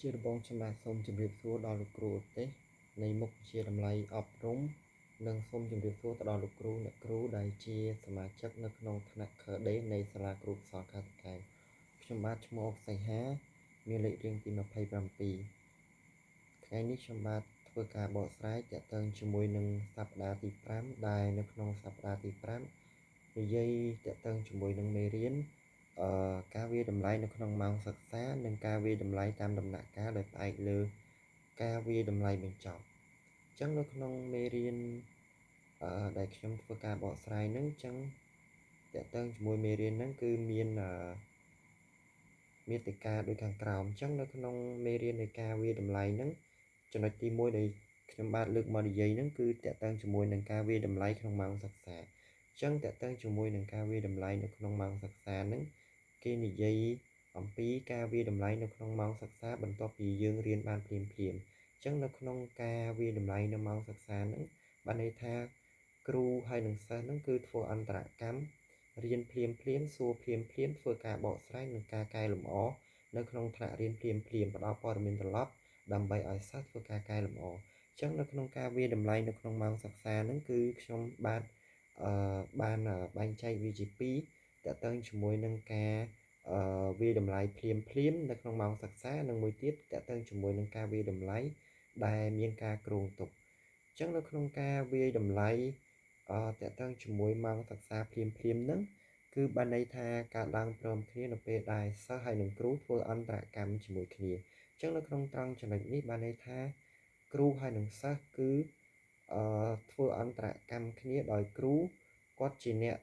ជារបងខ្ញុំបាទសូមជម្រាបសួរដល់លោកគ្រូឧទ្ទេសនៃមុខវិជ្ជាតម្លៃអប់រំនិងសូមជម្រាបសួរទៅដល់លោកគ្រូអ្នកគ្រូដែលជាសមាជិកនៅក្នុងថ្នាក់ខដេនៃសាលាគ្រូផ្សលខាតកែវខ្ញុំបាទឈ្មោះអុកសីហាមានលេខរៀងទី27ថ្ងៃនេះខ្ញុំបាទធ្វើការបកស្រាយទាក់ទងជាមួយនឹងសប្តាហ៍ទី5ដែលនៅក្នុងសប្តាហ៍ទី5និយាយទាក់ទងជាមួយនឹងមេរៀនការវាយតម្លៃនៅក្នុងម៉ោងសិក្សានិងការវាយតម្លៃតាមដំណាក់កាលដែលផ្អែកលើការវាយតម្លៃបញ្ចប់អញ្ចឹងនៅក្នុងមេរៀនដែលខ្ញុំធ្វើការបកស្រាយហ្នឹងអញ្ចឹងទាក់ទងជាមួយមេរៀនហ្នឹងគឺមានមាតិកាដូចខាងក្រោមអញ្ចឹងនៅក្នុងមេរៀននៃការវាយតម្លៃហ្នឹងចំណុចទី1ដែលខ្ញុំបាទលើកមកនិយាយហ្នឹងគឺទាក់ទងជាមួយនឹងការវាយតម្លៃក្នុងម៉ោងសិក្សាអញ្ចឹងទាក់ទងជាមួយនឹងការវាយតម្លៃនៅក្នុងម៉ោងសិក្សាហ្នឹងគេនិយាយអំពីការវាយតម្លៃនៅក្នុងម៉ោងសិក្សាបន្ទាប់ពីយើងរៀនបានភ្លាមអញ្ចឹងនៅក្នុងការវាយតម្លៃនៅម៉ោងសិក្សាហ្នឹងបានន័យថាគ្រូហើយនិងសិស្សហ្នឹងគឺធ្វើអន្តរកម្មរៀនភ្លាមសួរភ្លាមធ្វើការបកស្រាយនិងការកែលម្អនៅក្នុងថ្នាក់រៀនភ្លាមផ្ដល់ព័ត៌មានត្រឡប់ដើម្បីឲ្យសិស្សធ្វើការកែលម្អអញ្ចឹងនៅក្នុងការវាយតម្លៃនៅក្នុងម៉ោងសិក្សាហ្នឹងគឺខ្ញុំបានបែងចែកវាជា2ទាក់ទងជាមួយនឹងការវាយតម្លៃភ្លាមនៅក្នុងម៉ោងសិក្សានិងមួយទៀតទាក់ទងជាមួយនឹងការវាយតម្លៃដែលមានការគ្រោងទុកអញ្ចឹងនៅក្នុងការវាយតម្លៃទាក់ទងជាមួយម៉ោងសិក្សាភ្លាមហ្នឹងគឺបានន័យថាការឡើងព្រមគ្នានៅពេលដែលសិស្សហើយនិងគ្រូធ្វើអន្តរកម្មជាមួយគ្នាអញ្ចឹងនៅក្នុងត្រង់ចំណុចនេះបានន័យថាគ្រូហើយនិងសិស្សគឺធ្វើអន្តរកម្មគ្នាដោយគ្រូគាត់ជាអ្នក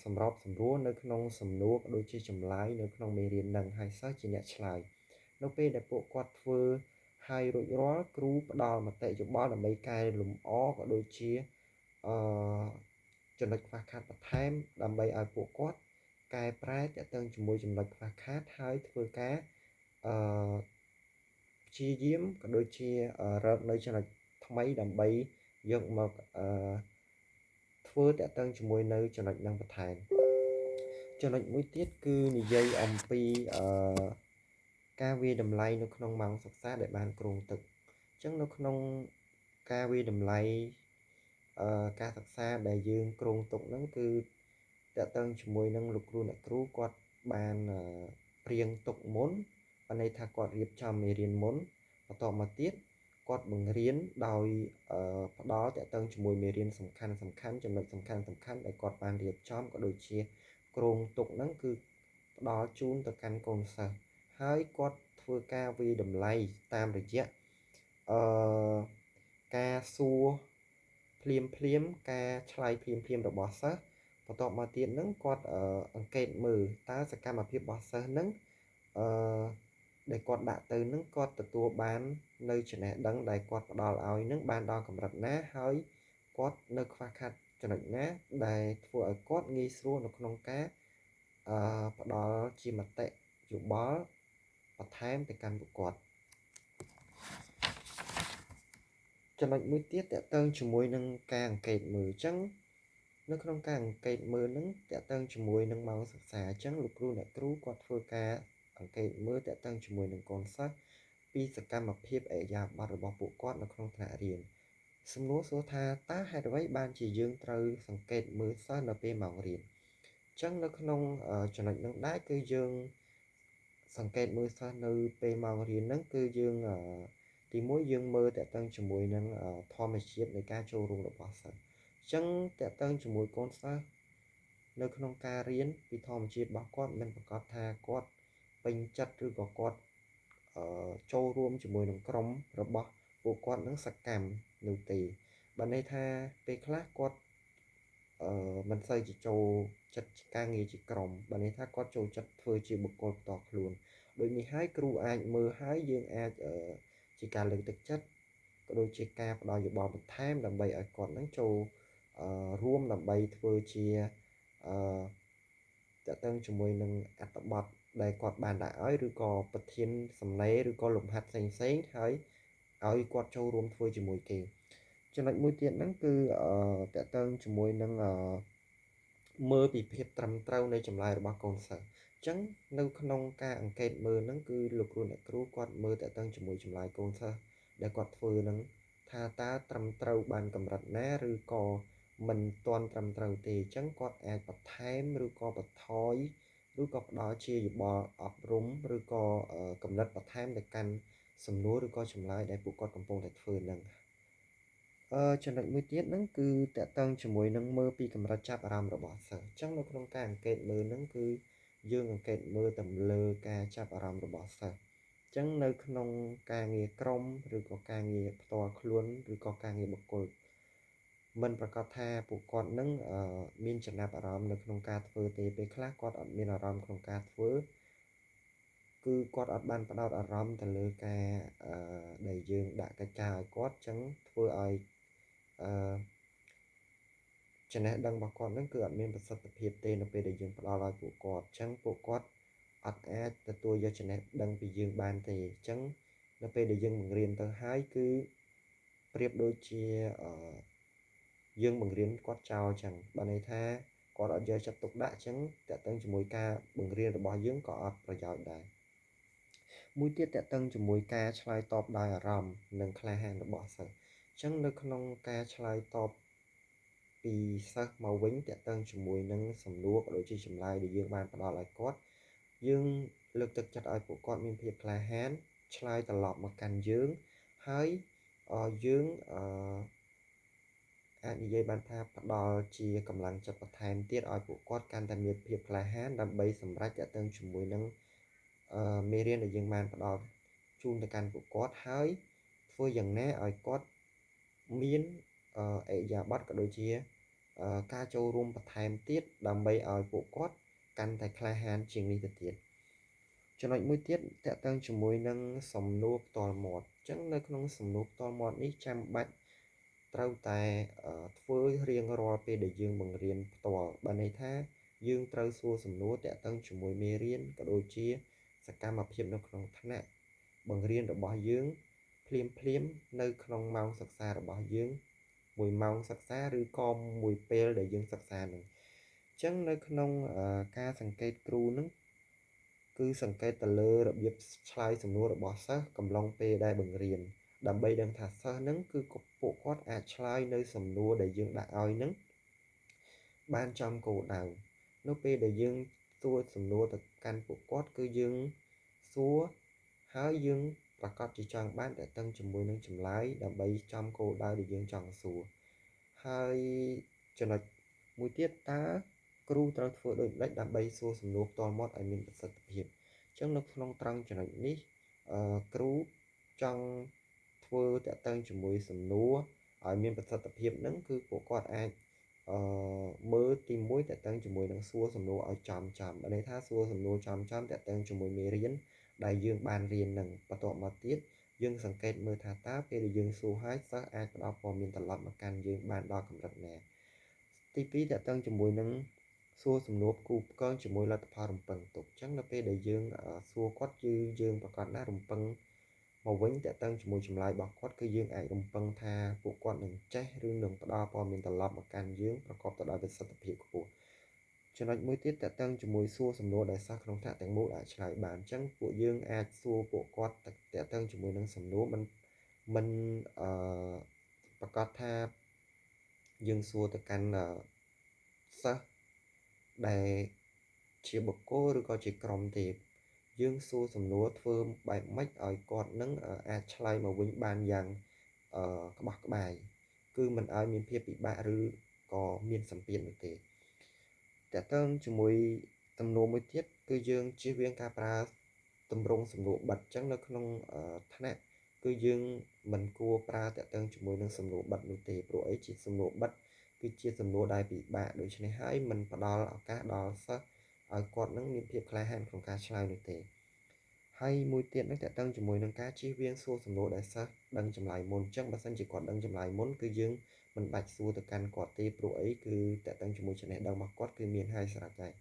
សម្របសម្រួលនៅក្នុងសំណួរក៏ដូចជាចម្លើយនៅក្នុងមេរៀននឹងហើយសិស្សជាអ្នកឆ្លើយនៅពេលដែលពួកគាត់ធ្វើហើយរួចរាល់គ្រូផ្ដល់មតិយោបល់ដើម្បីកែលម្អក៏ដូចជាចំណុចខ្វះខាតបន្ថែមដើម្បីឲ្យពួកគាត់កែប្រែទាក់ទងជាមួយចំណុចខ្វះខាតហើយធ្វើការព្យាយាមក៏ដូចជារកនៅចំណុចថ្មីដើម្បីយកមកធ្វើតាក់ទងជាមួយនៅចំណុចនឹងបន្ថែមចំណុចមួយទៀតគឺនិយាយអំពីការវាយតម្លៃនៅក្នុងម៉ោងសិក្សាដែលបានគ្រោងទុកអញ្ចឹងនៅក្នុងការវាយតម្លៃការសិក្សាដែលយើងគ្រោងទុកហ្នឹងគឺតាក់ទងជាមួយនឹងលោកគ្រូអ្នកគ្រូគាត់បានព្រៀងទុកមុនបានន័យថាគាត់រៀបចំមេរៀនមុនបន្តមកទៀតគាត់បង្រៀនដោយផ្ដល់តាក់ទងជាមួយមេរៀនសំខាន់ចំណុចសំខាន់ដែលគាត់បានរៀបចំក៏ដូចជាគ្រោងទុកហ្នឹងគឺផ្ដល់ជូនទៅកាន់កូនសិស្សហើយគាត់ធ្វើការវាយតម្លៃតាមរយៈការសួរភ្លាមការឆ្លើយភ្លាមរបស់សិស្សបន្តមកទៀតហ្នឹងគាត់អង្កេតមើលតើសកម្មភាពរបស់សិស្សហ្នឹងដែលគាត់ដាក់ទៅហ្នឹងគាត់ទទួលបាននៅចំណេះដឹងដែលគាត់ផ្ដល់ឲ្យហ្នឹងបានដល់កម្រិតណាហើយគាត់នៅខ្វះខាតចំណុចណាដែលធ្វើឲ្យគាត់ងាយស្រួលនៅក្នុងការផ្ដល់ជាមតិយោបល់បន្ថែមទៅកាន់ពួកគាត់ចំណុចមួយទៀតតកតងជាមួយនឹងការអង្កេតមើលអញ្ចឹងនៅក្នុងការអង្កេតមើលហ្នឹងតកតងជាមួយនឹងម៉ោងសិក្សាអញ្ចឹងលោកគ្រូអ្នកគ្រូគាត់ធ្វើការអង្កេតមើលតកតងជាមួយនឹងកូនសិស្សពីសកម្មភាពឥរិយាបថរបស់ពួកគាត់នៅក្នុងថ្នាក់រៀនសំណួរសួរថាតើហេតុអ្វីបានជាយើងត្រូវសង្កេតមើលសិស្សនៅពេលម៉ោងរៀនអញ្ចឹងនៅក្នុងចំណុចហ្នឹងដែរគឺយើងសង្កេតមើលសិស្សនៅពេលម៉ោងរៀនហ្នឹងគឺយើងទី1យើងមើលតកតងជាមួយនឹងធម្មជាតិនៃការចូលរួមរបស់សិស្សអញ្ចឹងតកតងជាមួយកូនសិស្សនៅក្នុងការរៀនពីធម្មជាតិរបស់គាត់មិនប្រកាសថាគាត់ពេញចិត្តឬក៏គាត់ចូលរួមជាមួយនឹងក្រុមរបស់ពួកគាត់នឹងសកម្មនោះទេបើន័យថាពេលខ្លះគាត់មិនសូវជាចូលចិត្តការងារជាក្រុមបើន័យថាគាត់ចូលចិត្តធ្វើជាបុគ្គលផ្ទាល់ខ្លួនដូចនេះហើយគ្រូអាចមើលហើយយើងអាចជាការលើកទឹកចិត្តក៏ដូចជាការផ្ដល់យោបល់បន្ថែមដើម្បីឲ្យគាត់នឹងចូលរួមដើម្បីធ្វើជាតកតងជាមួយនឹងអត្ថបទដែលគាត់បានដាក់ឲ្យឬក៏ប្រធានសំណេរឬក៏លំហាត់ផ្សេងហើយឲ្យគាត់ចូលរួមធ្វើជាមួយគេចំណុចមួយទៀតហ្នឹងគឺតកតងជាមួយនឹងមើលពីភាពត្រឹមត្រូវនៃចម្លើយរបស់កូនសិស្សអ ចឹងនៅក្នុងការអង្កេតមើលហ្នឹងគឺលោកគ្រូអ្នកគ្រូគាត់មើលតើតឹងជាមួយចម្លើយកូនសិស្សដែលគាត់ធ្វើហ្នឹងថាតើត្រឹមត្រូវបានកម្រិតណាឬក៏មិនទាន់ត្រឹមត្រូវទេចឹងគាត់អាចបន្ថែមឬក៏បន្ថយឬក៏ផ្ដល់ជាយោបល់អប់រំឬក៏កំណត់បន្ថែមទៅកាន់សំណួរឬក៏ចម្លើយដែលពួកគាត់កំពុងតែធ្វើហ្នឹងចំណុចមួយទៀតហ្នឹងគឺតកតឹងជាមួយនឹងមើលពីកម្រិតចាប់អារម្មណ៍របស់សិស្សអញ្ចឹងនៅក្នុងការអង្កេតមើលហ្នឹងគឺយើងអង្កេតមើលទៅលើការចាប់អារម្មណ៍របស់សិស្សអញ្ចឹងនៅក្នុងការងារក្រុមឬក៏ការងារផ្ទាល់ខ្លួនឬក៏ការងារបុគ្គលមិនប្រកាសថាពួកគាត់នឹងមានចំណាប់អារម្មណ៍នៅក្នុងការធ្វើទេពេលខ្លះគាត់អត់មានអារម្មណ៍ក្នុងការធ្វើគឺគាត់អត់បានផ្ដោតអារម្មណ៍ទៅលើការដែលយើងដាក់កិច្ចការឲ្យគាត់អញ្ចឹងធ្វើឲ្យចំណេះដឹងរបស់គាត់នឹងគឺអត់មានប្រសិទ្ធភាពទេនៅពេលដែលយើងផ្ដល់ឲ្យពួកគាត់អញ្ចឹងពួកគាត់អត់អាចទទួលយកចំណេះដឹងពីយើងបានទេអញ្ចឹងនៅពេលដែលយើងបង្រៀនទៅហើយគឺប្រៀបដូចជាយើងបង្រៀនគាត់ចោលអញ្ចឹងបើន័យថាគាត់អត់យកចិត្តទុកដាក់អញ្ចឹងតើតឹងជាមួយការបង្រៀនរបស់យើងក៏អត់ប្រយោជន៍ដែរមួយទៀតតើតឹងជាមួយការឆ្លើយតបដោយអារម្មណ៍និងក្លាហានរបស់សិស្សអញ្ចឹងនៅក្នុងការឆ្លើយតបពីសិស្សមកវិញតើតឹងជាមួយនឹងសំណួរក៏ដូចជាចម្លើយដែលយើងបានផ្ដល់ឲ្យគាត់យើងលើកទឹកចិត្តឲ្យពួកគាត់មានភាពក្លាហានឆ្លើយត្រឡប់មកកាន់យើងហើយយើងអាចនិយាយបានថាផ្ដល់ជាកម្លាំងចិត្តបន្ថែមទៀតឲ្យពួកគាត់កាន់តែមានភាពក្លាហានដើម្បីសម្រេចទាក់ទងជាមួយនឹងមេរៀនដែលយើងបានផ្ដល់ជូនទៅកាន់ពួកគាត់ហើយធ្វើយ៉ាងណាឲ្យគាត់មានអិយាប័ត្រក៏ដូចជាការចូលរួមបន្ថែមទៀតដើម្បីឲ្យពួកគាត់កាន់តែក្លាហានជាងនេះទៅទៀតចំណុចមួយទៀតតកតឹងជាមួយនឹងសំណួរផ្ទាល់មាត់អញ្ចឹងនៅក្នុងសំណួរផ្ទាល់មាត់នេះចាំបាច់ត្រូវតែធ្វើរៀងរាល់ពេលដែលយើងបង្រៀនផ្ទាល់បើន័យថាយើងត្រូវសួរសំណួរតកតឹងជាមួយមេរៀនក៏ដូចជាសកម្មភាពនៅក្នុងថ្នាក់បង្រៀនរបស់យើងភ្លាមនៅក្នុងម៉ោងសិក្សារបស់យើងមួយម៉ោងសិក្សាឬក៏មួយពេលដែលយើងសិក្សានឹងអញ្ចឹងនៅក្នុងការសង្កេតគ្រូនឹងគឺសង្កេតទៅលើរបៀបឆ្លើយសំណួររបស់សិស្សកំឡុងពេលដែលបង្រៀនដើម្បីដឹងថាសិស្សនឹងគឺពួកគាត់អាចឆ្លើយនៅសំណួរដែលយើងដាក់ឲ្យនឹងបានចំគោលដៅនៅពេលដែលយើងសួរសំណួរទៅកាន់ពួកគាត់គឺយើងសួរហើយយើងប្រកាសជាចង់បានតឹងជាមួយនឹងចម្លើយដើម្បីចំគោលដៅដែលយើងចង់សួរហើយចំណុចមួយទៀតតើគ្រូត្រូវធ្វើដូចម្តេចដើម្បីសួរសំណួរផ្ទាល់មាត់ឲ្យមានប្រសិទ្ធភាពអញ្ចឹងនៅក្នុងត្រង់ចំណុចនេះគ្រូចង់ធ្វើតកតឹងជាមួយសំណួរឲ្យមានប្រសិទ្ធភាពហ្នឹងគឺពួកគាត់អាចមើលទី1តកតឹងជាមួយនឹងសួរសំណួរឲ្យចំបើន័យថាសួរសំណួរចំតកតឹងជាមួយមេរៀនដែលយើងបានរៀននឹងបន្ទាប់មកទៀតយើងសង្កេតមើលថាតើពេលដែលយើងសួរហើយសិស្សអាចផ្ដល់ព័ត៌មានត្រឡប់មកកាន់យើងបានដល់កម្រិតណាទី2តកតឹងជាមួយនឹងសួរសំណួរគូផ្គងជាមួយលទ្ធផលរំពឹងទុកអញ្ចឹងនៅពេលដែលយើងសួរគាត់គឺយើងប្រកាសណារំពឹងមកវិញតកតឹងជាមួយចម្លើយរបស់គាត់គឺយើងអាចរំពឹងថាពួកគាត់នឹងចេះឬនឹងផ្ដល់ព័ត៌មានត្រឡប់មកកាន់យើងប្រកបទៅដោយប្រសិទ្ធភាពខ្ពស់ចំណុចមួយទៀតតកតឹងជាមួយសួរសំណួរដែលសិស្សក្នុងថ្នាក់ទាំងមូលអាចឆ្លើយបានអញ្ចឹងពួកយើងអាចសួរពួកគាត់តកតឹងជាមួយនឹងសំណួរមិនប្រកាសថាយើងសួរទៅកាន់សិស្សដែលជាបុគ្គលឬក៏ជាក្រុមទេយើងសួរសំណួរធ្វើបែបម៉េចឲ្យគាត់នឹងអាចឆ្លើយមកវិញបានយ៉ាងក្បោះក្បាយគឺមិនឲ្យមានភាពពិបាកឬក៏មានសម្ពាធនោះទេតកតឹងជាមួយទំនួលមួយទៀតគឺយើងជៀសវាងការប្រើទម្រង់សំណួរបិទអញ្ចឹងនៅក្នុងថ្នាក់គឺយើងមិនគួរប្រើតកតឹងជាមួយនឹងសំណួរបិទនោះទេព្រោះអីជាសំណួរបិទគឺជាសំណួរដែលពិបាកដូច្នេះហើយមិនផ្ដល់ឱកាសដល់សិស្សឲ្យគាត់នឹងមានភាពក្លាហានក្នុងការឆ្លើយនោះទេហើយមួយទៀតនឹងតកតឹងជាមួយនឹងការជៀសវាងសួរសំណួរដែលសិស្សដឹងចម្លើយមុនអញ្ចឹងបើសិនជាគាត់ដឹងចម្លើយមុនគឺយើងមិនបាច់សួរទៅកាន់គាត់ទេព្រោះអីគឺតកតឹងជាមួយចំណេះដឹងរបស់គាត់គឺមានហើយស្រេចហើយ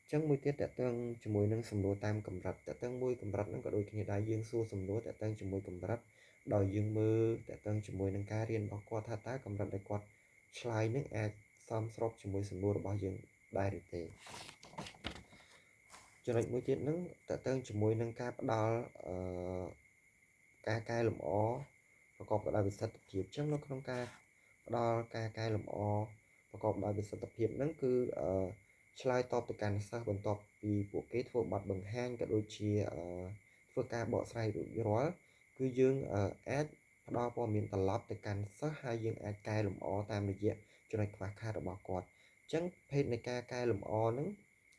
អញ្ចឹងមួយទៀតតកតឹងជាមួយនឹងសំណួរតាមកម្រិតតកតឹងមួយកម្រិតហ្នឹងក៏ដូចគ្នាដែរយើងសួរសំណួរតកតឹងជាមួយកម្រិតដោយយើងមើលតកតឹងជាមួយនឹងការរៀនរបស់គាត់ថាតើកម្រិតដែលគាត់ឆ្លើយនឹងអាចសមស្របជាមួយសំណួររបស់យើងដែរឬទេ ចំណុចមួយទៀតហ្នឹងតើតើជាមួយនឹងការផ្ដល់ការកែលម្អប្រកបដោយប្រសិទ្ធភាពចឹងនៅក្នុងការផ្ដល់ការកែលម្អប្រកបដោយប្រសិទ្ធភាពហ្នឹងគឺឆ្លើយតបទៅកាន់សិស្សបន្ទាប់ពីពួកគេធ្វើបទបង្ហាញក៏ដូចជាធ្វើការបកស្រាយរួចរាល់គឺយើងអាចផ្ដល់ព័ត៌មានត្រឡប់ទៅកាន់សិស្សហើយយើងអាចកែលម្អតាមរយៈចំណុចខ្វះខាតរបស់គាត់អញ្ចឹងភេទនៃការកែលម្អហ្នឹង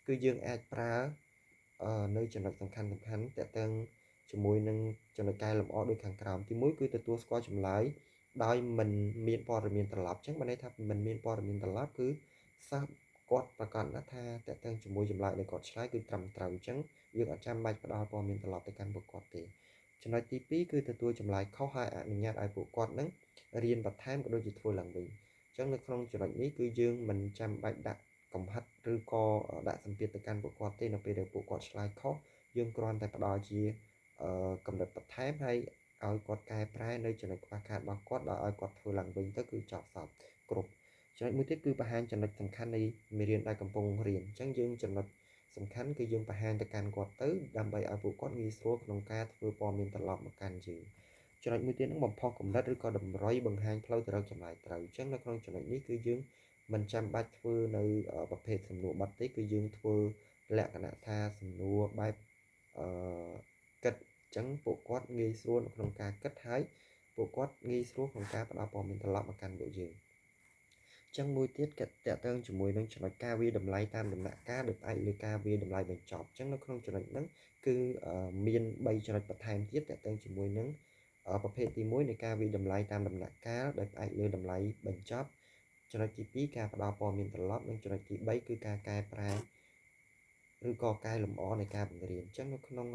គឺយើងអាចប្រើនៅចំណុចសំខាន់ៗតើតើជាមួយនឹងចំណុចកែលម្អដូចខាងក្រោមទី1គឺទទួលស្គាល់ចម្លើយដោយមិនមានព័ត៌មានត្រឡប់អញ្ចឹងបានន័យថាមិនមានព័ត៌មានត្រឡប់គឺសិស្សគាត់ប្រកាសណាស់ថាតើតើជាមួយចម្លើយដែលគាត់ឆ្លើយគឺត្រឹមត្រូវអញ្ចឹងយើងអត់ចាំបាច់ផ្ដល់ព័ត៌មានត្រឡប់ទៅកាន់ពួកគាត់ទេចំណុចទី2គឺទទួលចម្លើយខុសហើយអនុញ្ញាតឲ្យពួកគាត់នឹងរៀនបន្ថែមក៏ដូចជាធ្វើឡើងវិញអញ្ចឹងនៅក្នុងចំណុចនេះគឺយើងមិនចាំបាច់ដាក់កំហិតឬក៏ដាក់សម្ពាធទៅកាន់ពួកគាត់ទេនៅពេលដែលពួកគាត់ឆ្លើយខុសយើងគ្រាន់តែផ្ដល់ជាកម្រិតបន្ថែមហើយឲ្យគាត់កែប្រែនៅចំណុចខ្វះខាតរបស់គាត់ដល់ឲ្យគាត់ធ្វើឡើងវិញទៅគឺចប់សពគ្រប់ចំណុចមួយទៀតគឺបង្ហាញចំណុចសំខាន់នៃមេរៀនដែលកំពុងរៀនអញ្ចឹងយើងចំណុចសំខាន់គឺយើងបង្ហាញទៅកាន់គាត់ទៅដើម្បីឲ្យពួកគាត់ងាយស្រួលក្នុងការធ្វើព័ត៌មានត្រឡប់មកកាន់យើងចំណុចមួយទៀតហ្នឹងបំផុសកម្រិតឬក៏តម្រុយបង្ហាញផ្លូវទៅរកចម្លើយត្រូវអញ្ចឹងនៅក្នុងចំណុចនេះគឺយើងមិនចាំបាច់ធ្វើនៅប្រភេទសំណួរបត់ទេគឺយើងធ្វើលក្ខណៈថាសំណួរបែបគិតអញ្ចឹងពួកគាត់ងាយស្រួលនៅក្នុងការគិតហើយពួកគាត់ងាយស្រួលក្នុងការផ្ដល់ព័ត៌មានត្រឡប់មកកាន់ពួកយើងចឹងមួយទៀតក៏តកតងជាមួយនឹងចំណុចការវាតម្លៃតាមដំណាក់កាលដោយផ្អែកលើការវាតម្លៃបញ្ចប់ចឹងនៅក្នុងចំណុចហ្នឹងគឺមាន3ចំណុចបន្ថែមទៀតតកតងជាមួយនឹងប្រភេទទី1នៃការវាតម្លៃតាមដំណាក់កាលដោយផ្អែកលើតម្លៃបញ្ចប់ចំណុចទី2ការផ្ដល់ព័ត៌មានត្រឡប់និងចំណុចទី3គឺការកែប្រែឬក៏កែលម្អនៃការបង្រៀនអញ្ចឹងនៅក្នុង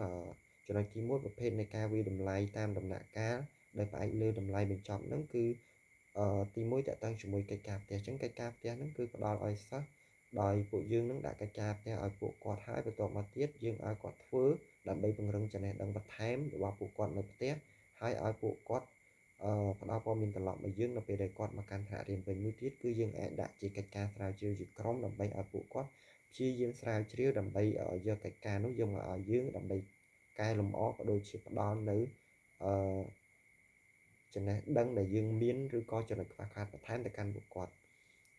ចំណុចទី1ប្រភេទនៃការវាតម្លៃតាមដំណាក់កាលដោយផ្អែកលើតម្លៃបញ្ចប់ហ្នឹងគឺទី1តកតងជាមួយកិច្ចការផ្ទះអញ្ចឹងកិច្ចការផ្ទះហ្នឹងគឺផ្ដល់ឲ្យសិស្សដោយពួកយើងនឹងដាក់កិច្ចការផ្ទះឲ្យពួកគាត់ហើយបន្ទាប់មកទៀតយើងឲ្យគាត់ធ្វើដើម្បីពង្រឹងចំណេះដឹងបន្ថែមរបស់ពួកគាត់នៅផ្ទះហើយឲ្យពួកគាត់ផ្ដល់ព័ត៌មានត្រឡប់មកយើងនៅពេលដែលគាត់មកកាន់ថ្នាក់រៀនវិញមួយទៀតគឺយើងអាចដាក់ជាកិច្ចការស្រាវជ្រាវជាក្រុមដើម្បីឲ្យពួកគាត់ព្យាយាមស្រាវជ្រាវដើម្បីយកកិច្ចការនោះយកមកឲ្យយើងដើម្បីកែលម្អក៏ដូចជាផ្ដល់នៅអឺចំណេះដឹងដែលយើងមានឬក៏ចំណុចខ្វះខាតបន្ថែមទៅកាន់ពួកគាត់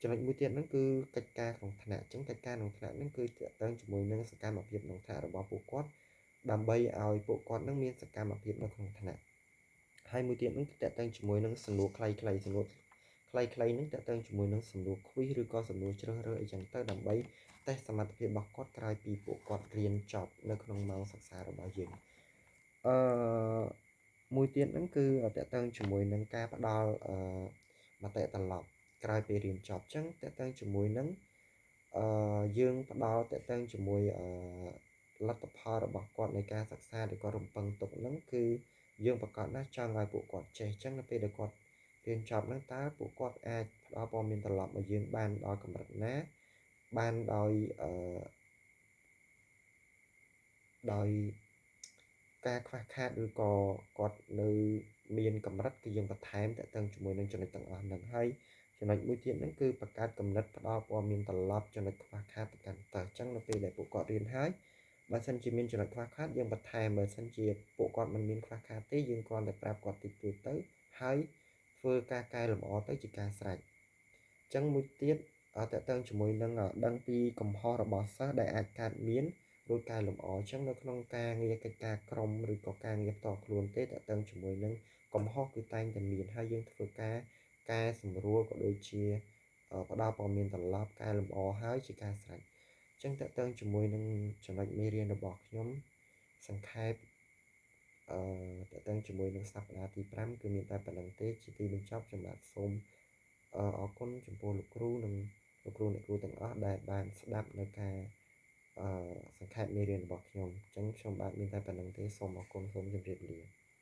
ចំណុចមួយទៀតហ្នឹងគឺកិច្ចការក្នុងថ្នាក់អញ្ចឹងកិច្ចការក្នុងថ្នាក់ហ្នឹងគឺទាក់ទងជាមួយនឹងសកម្មភាពក្នុងថ្នាក់របស់ពួកគាត់ដើម្បីឲ្យពួកគាត់នឹងមានសកម្មភាពនៅក្នុងថ្នាក់ហើយមួយទៀតហ្នឹងគឺទាក់ទងជាមួយនឹងសំណួរខ្លីៗសំណួរខ្លីៗហ្នឹងទាក់ទងជាមួយនឹងសំណួរ quiz ឬក៏សំណួរជ្រើសរើសអីចឹងទៅដើម្បីតេស្តសមត្ថភាពរបស់គាត់ក្រោយពីពួកគាត់រៀនចប់នៅក្នុងម៉ោងសិក្សារបស់យើងអឺមួយទៀតហ្នឹងគឺតកតងជាមួយនឹងការផ្ដល់មតិត្រឡប់ក្រោយពេលរៀនចប់អញ្ចឹងតកតងជាមួយនឹងយើងផ្ដល់តកតងជាមួយលទ្ធផលរបស់គាត់នៃការសិក្សាដែលគាត់រំពឹងទុកហ្នឹងគឺយើងប្រកាសណាស់ចង់ឲ្យពួកគាត់ចេះអញ្ចឹងនៅពេលដែលគាត់រៀនចប់ហ្នឹងតើពួកគាត់អាចផ្ដល់ព័ត៌មានត្រឡប់មកយើងបានដល់កម្រិតណាបានដោយការខ្វះខាតឬក៏គាត់នៅមានកម្រិតគឺយើងបន្ថែមតទៅជាមួយនឹងចំណុចទាំងអស់ហ្នឹងហើយចំណុចមួយទៀតហ្នឹងគឺបង្កើតគំនិតផ្ដល់ព័ត៌មានត្រឡប់ចំណុចខ្វះខាតទៅកាន់សិស្សអញ្ចឹងនៅពេលដែលពួកគាត់រៀនហើយបើសិនជាមានចំណុចខ្វះខាតយើងបន្ថែមបើសិនជាពួកគាត់មិនមានខ្វះខាតទេយើងគ្រាន់តែប្រាប់គាត់តិចតួចទៅហើយធ្វើការកែលម្អទៅជាការស្រេចអញ្ចឹងមួយទៀតតទៅជាមួយនឹងដឹងពីកំហុសរបស់សិស្សដែលអាចកើតមានរួចកែលម្អអញ្ចឹងនៅក្នុងការងារកិច្ចការក្រុមឬក៏ការងារផ្ទាល់ខ្លួនទេតទៅជាមួយនឹងកំហុសគឺតែងតែមានហើយយើងធ្វើការកែសម្រួលក៏ដូចជាផ្ដល់ព័ត៌មានត្រឡប់កែលម្អហើយជាការស្រេចអញ្ចឹងតទៅជាមួយនឹងចំណុចមេរៀនរបស់ខ្ញុំសង្ខេបតទៅជាមួយនឹងសប្តាហ៍ទី5គឺមានតែប៉ុណ្្នឹងទេជាទីបញ្ចប់ខ្ញុំបាទសូមអរគុណចំពោះលោកគ្រូនិងលោកគ្រូអ្នកគ្រូទាំងអស់ដែលបានស្ដាប់នៅការសង្ខេបមេរៀនរបស់ខ្ញុំអញ្ចឹងខ្ញុំបាទមានតែប៉ុណ្្នឹងទេសូមអរគុណសូមជម្រាបលា